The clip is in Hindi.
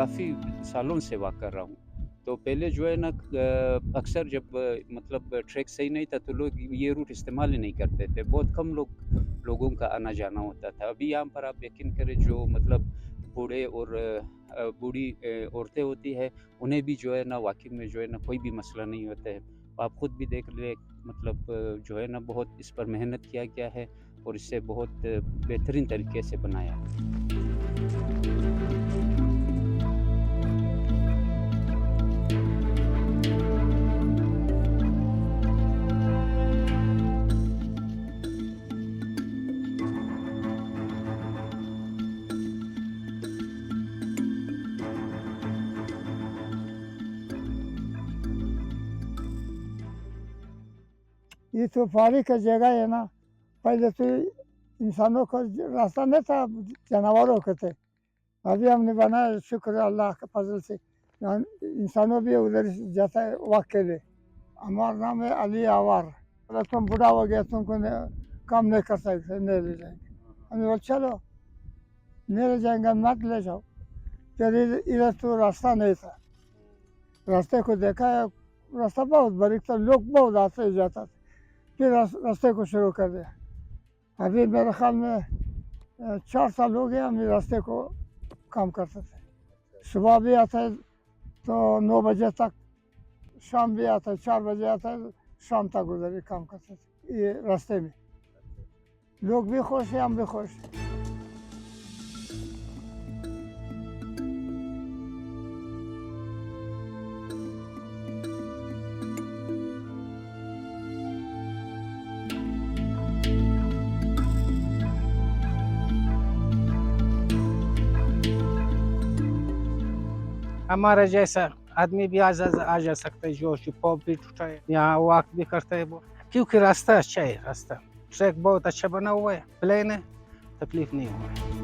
काफ़ी सालों से वॉक कर रहा हूँ। तो पहले जो है ना अक्सर जब मतलब ट्रैक सही नहीं था तो लोग ये रूट इस्तेमाल ही नहीं करते थे। बहुत कम लोगों का आना-जाना होता था। अभी यहाँ पर आप यकीन करें जो मतलब बूढ़े और बूढ़ी औरतें होती हैं, उन्हें भी जो है ना वॉकिंग में जो है ना कोई भी मसला नहीं होता है। आप खुद भी देख लें मतलब जो है ना बहुत इस पर मेहनत किया गया है और इसे बहुत बेहतरीन तरीके से बनाया है। ये तो पहाड़ी का जगह है ना, पहले तो इंसानों का रास्ता नहीं था, जानवरों के थे। अभी हमने बनाया, शुक्र है अल्लाह के फजल से। यहाँ इंसानों भी उधर जाता है वॉक के लिए। हमारा नाम है अली आवार। बोला तुम बूढ़ा हो गया, तुमको काम नहीं कर सकते, नहीं ले जाएंगे। हमने बोला चलो, नहीं ले जाएंगे, मत ले जाओ। फिर इधर तो रास्ता नहीं था, रास्ते को देखा है, रास्ता बहुत बारीक था, लोग बहुत आते जाता थे। फिर रास्ते को शुरू कर दिया। अभी मेरे ख्याल में 4 साल हो गया हम रास्ते को काम करते थे। सुबह भी आता है तो 9 बजे तक, शाम भी आता है 4 बजे आता है, शाम तक उधर ही काम करते थे ये रास्ते में। लोग भी खुश हैं, हम भी खुश हैं। हमारा जैसा आदमी भी आ जा सकता है जो पॉप भी उठाए, यहाँ वॉक भी करता है वो, क्योंकि रास्ता अच्छा है। रास्ता ट्रैक बहुत अच्छा बना हुआ है, प्लेन है, तकलीफ नहीं हुआ है।